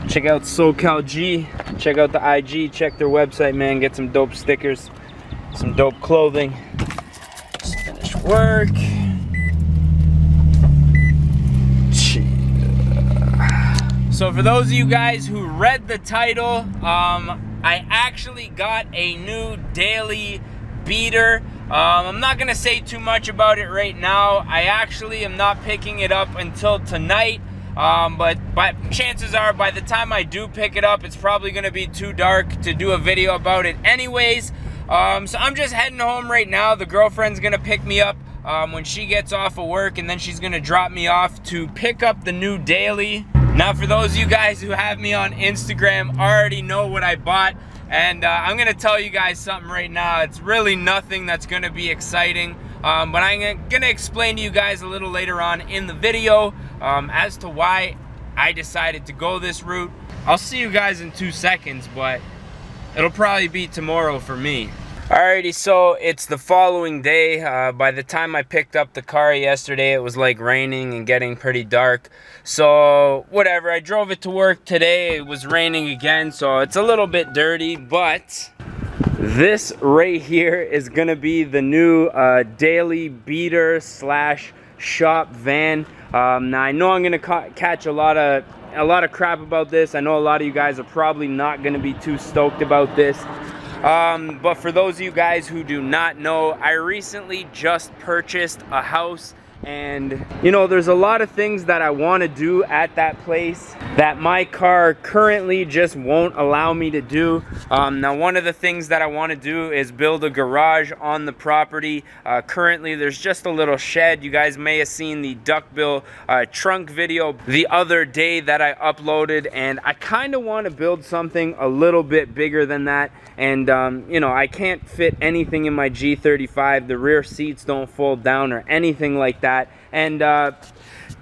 Check out SoCal G, check out the IG, check their website, man. Get some dope stickers, some dope clothing. Just finished work. So for those of you guys who read the title, I actually got a new daily beater. I'm not gonna say too much about it right now. I actually am not picking it up until tonight. But chances are by the time I do pick it up, it's probably gonna be too dark to do a video about it anyways. So I'm just heading home right now. The girlfriend's gonna pick me up when she gets off of work, and then she's gonna drop me off to pick up the new daily. Now for those of you guys who have me on Instagram already know what I bought, and I'm gonna tell you guys something right now. It's really nothing that's gonna be exciting, but I'm gonna explain to you guys a little later on in the video as to why I decided to go this route. I'll see you guys in 2 seconds, but it'll probably be tomorrow for me. Alrighty, so it's the following day. By the time I picked up the car yesterday, it was like raining and getting pretty dark. So whatever, I drove it to work today. It was raining again, so it's a little bit dirty, but this right here is gonna be the new daily beater slash shop van. Now I know I'm gonna catch a lot of crap about this. I know a lot of you guys are probably not gonna be too stoked about this. But for those of you guys who do not know, I recently just purchased a house, and you know, there's a lot of things that I want to do at that place that my car currently just won't allow me to do. Now one of the things that I want to do is build a garage on the property. Currently there's just a little shed. You guys may have seen the duckbill trunk video the other day that I uploaded, and I kind of want to build something a little bit bigger than that. And you know, I can't fit anything in my G35. The rear seats don't fold down or anything like that. And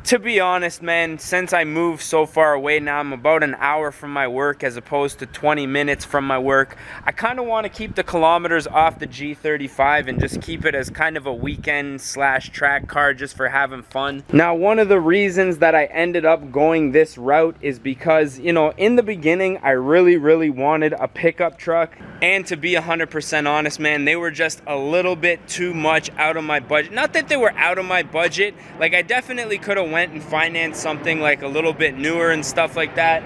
to be honest, man, since I moved so far away now, I'm about an hour from my work as opposed to 20 minutes from my work. I kind of want to keep the kilometers off the G35 and just keep it as kind of a weekend slash track car just for having fun. Now, one of the reasons that I ended up going this route is because, you know, in the beginning, I really wanted a pickup truck. And to be 100% honest, man, they were just a little bit too much out of my budget. Not that they were out of my budget. Like, I definitely could have went and financed something like a little bit newer and stuff like that.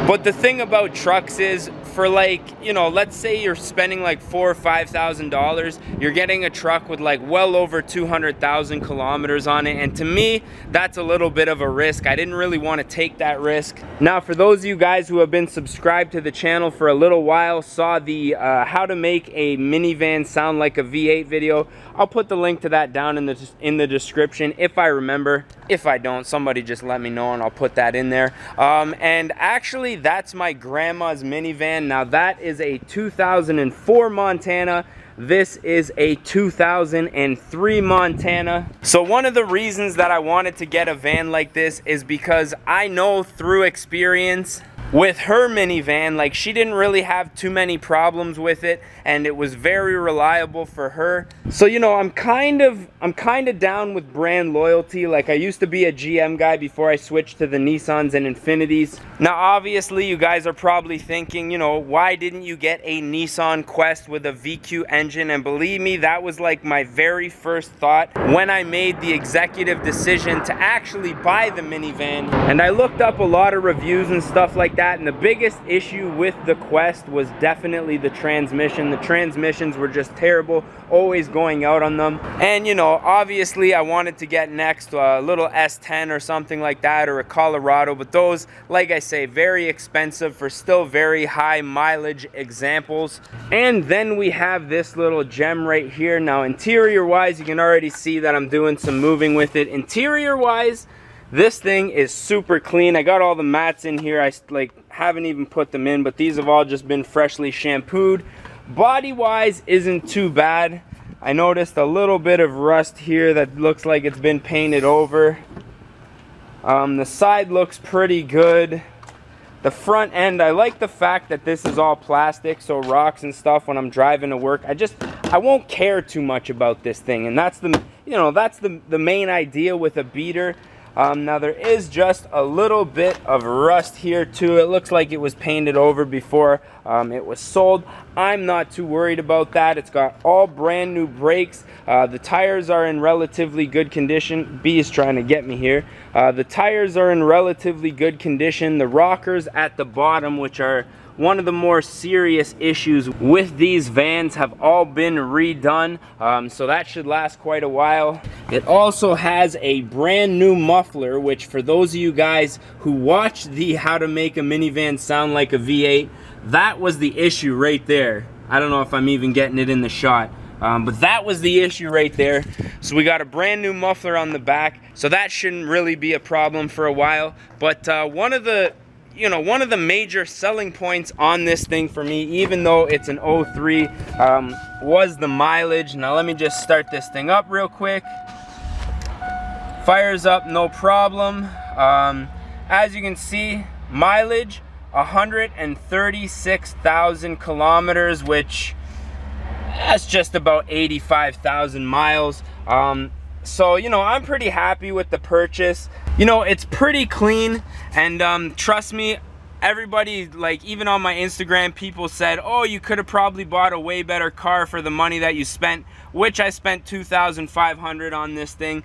But the thing about trucks is, for like, you know, let's say you're spending like $4,000 or $5,000, you're getting a truck with like well over 200,000 kilometers on it, and to me, that's a little bit of a risk. I didn't really want to take that risk. Now, for those of you guys who have been subscribed to the channel for a little while, saw the how to make a minivan sound like a V8 video. I'll put the link to that down in the description if I remember. If I don't, somebody just let me know and I'll put that in there. And actually, that's my grandma's minivan. Now that is a 2004 Montana. This is a 2003 Montana. So one of the reasons that I wanted to get a van like this is because I know through experience with her minivan, like, she didn't really have too many problems with it, and it was very reliable for her. So, you know, I'm kind of down with brand loyalty. Like, I used to be a GM guy before I switched to the Nissans and Infinitis. Now, obviously, you guys are probably thinking, you know, why didn't you get a Nissan Quest with a VQ engine? And believe me, that was like my very first thought when I made the executive decision to actually buy the minivan. And I looked up a lot of reviews and stuff like that. And the biggest issue with the Quest was definitely the transmission. The transmissions were just terrible, always going out on them. And you know, obviously I wanted to get next a little S10 or something like that, or a Colorado, but those, like I say, very expensive for still very high mileage examples. And then we have this little gem right here. Now, interior wise, you can already see that I'm doing some moving with it. Interior wise, this thing is super clean. I got all the mats in here. I like haven't even put them in, but these have all just been freshly shampooed. Body wise isn't too bad. I noticed a little bit of rust here that looks like it's been painted over. The side looks pretty good. The front end, I like the fact that this is all plastic, so rocks and stuff when I'm driving to work, I won't care too much about this thing. And that's the, you know, that's the main idea with a beater. Now there is just a little bit of rust here too. It looks like it was painted over before it was sold. I'm not too worried about that. It's got all brand new brakes. The tires are in relatively good condition. B is trying to get me here. The tires are in relatively good condition. The rockers at the bottom, which are one of the more serious issues with these vans, have all been redone, so that should last quite a while. It also has a brand new muffler, which for those of you guys who watched the How to Make a Minivan Sound Like a V8, that was the issue right there. I don't know if I'm even getting it in the shot, but that was the issue right there. So we got a brand new muffler on the back, so that shouldn't really be a problem for a while. But one of the major selling points on this thing for me, even though it's an 03, was the mileage. Now let me just start this thing up real quick. Fires up no problem. As you can see, mileage 136,000 kilometers, which that's just about 85,000 miles. So, you know, I'm pretty happy with the purchase. You know, it's pretty clean, and trust me, everybody, like even on my Instagram, people said, oh, you could have probably bought a way better car for the money that you spent, which I spent $2,500 on this thing.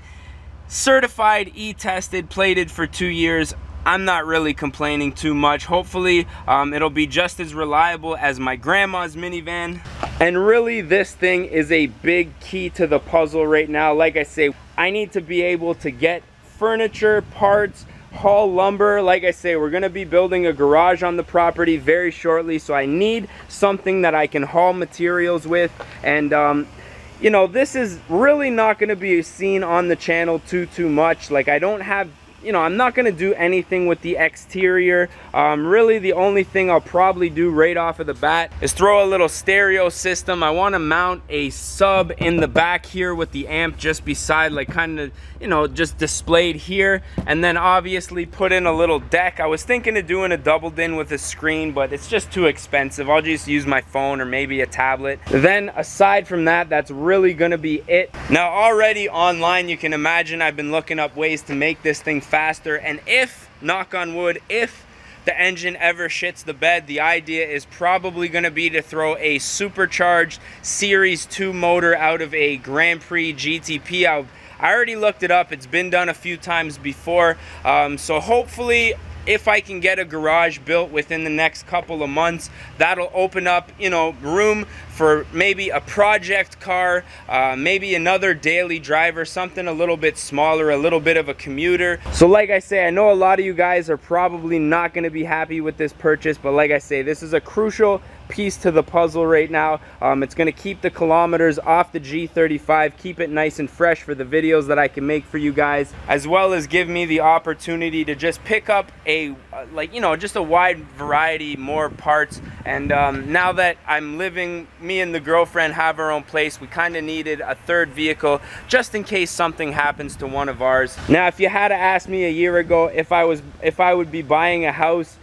Certified, E-tested, plated for 2 years. I'm not really complaining too much. Hopefully it'll be just as reliable as my grandma's minivan. And really, this thing is a big key to the puzzle right now. Like I say, I need to be able to get furniture, parts, haul lumber. Like I say, we're gonna be building a garage on the property very shortly, so I need something that I can haul materials with. And you know, this is really not gonna be seen on the channel too much. Like, I don't have, you know, I'm not gonna do anything with the exterior. Really, the only thing I'll probably do right off of the bat is throw a little stereo system. I want to mount a sub in the back here with the amp just beside, like kind of, you know, just displayed here, and then obviously put in a little deck. I was thinking of doing a double din with a screen, but it's just too expensive. I'll just use my phone or maybe a tablet. Then aside from that, that's really gonna be it. Now already online, you can imagine I've been looking up ways to make this thing faster, and if, knock on wood, if the engine ever shits the bed, the idea is probably going to be to throw a supercharged Series 2 motor out of a Grand Prix GTP. I already looked it up. It's been done a few times before. So hopefully, if I can get a garage built within the next couple of months, that'll open up, you know, room for maybe a project car, maybe another daily driver, something a little bit smaller, a little bit of a commuter. So like I say, I know a lot of you guys are probably not gonna be happy with this purchase, but like I say, this is a crucial piece to the puzzle right now. It's going to keep the kilometers off the G35, keep it nice and fresh for the videos that I can make for you guys, as well as give me the opportunity to just pick up a like, you know, just a wide variety more parts. And now that I'm living, me and the girlfriend have our own place, we kind of needed a third vehicle just in case something happens to one of ours. Now if you had to ask me a year ago if I would be buying a house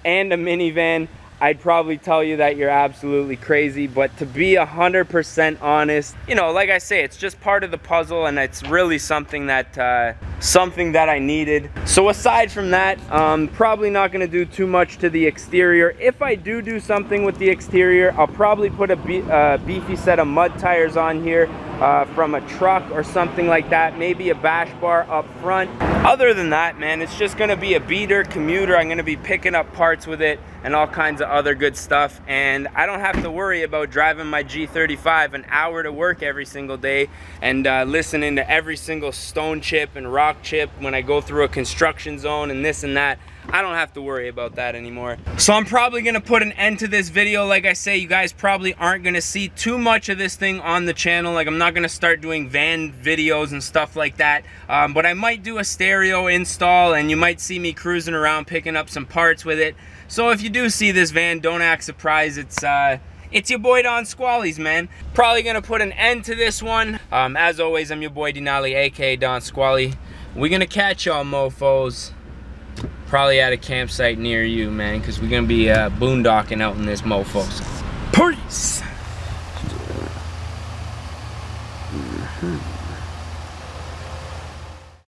and a minivan, I'd probably tell you that you're absolutely crazy. But to be 100% honest, you know, like I say, it's just part of the puzzle, and it's really something that I needed. So aside from that, probably not going to do too much to the exterior. If I do something with the exterior, I'll probably put a beefy set of mud tires on here from a truck or something like that, maybe a bash bar up front. Other than that, man, it's just going to be a beater commuter. I'm going to be picking up parts with it and all kinds of other good stuff, and I don't have to worry about driving my G35 an hour to work every single day and listening to every single stone chip and rock chip when I go through a construction zone and this and that. I don't have to worry about that anymore. So I'm probably gonna put an end to this video. Like I say, you guys probably aren't gonna see too much of this thing on the channel. Like, I'm not gonna start doing van videos and stuff like that, but I might do a stereo install, and you might see me cruising around picking up some parts with it. So if you do see this van, don't act surprised. It's your boy Don Squallies, man. Probably gonna put an end to this one. As always, I'm your boy Denali, aka Don Squally. We're gonna catch y'all mofos probably at a campsite near you, man, because we're gonna be boondocking out in this mofo. So, peace.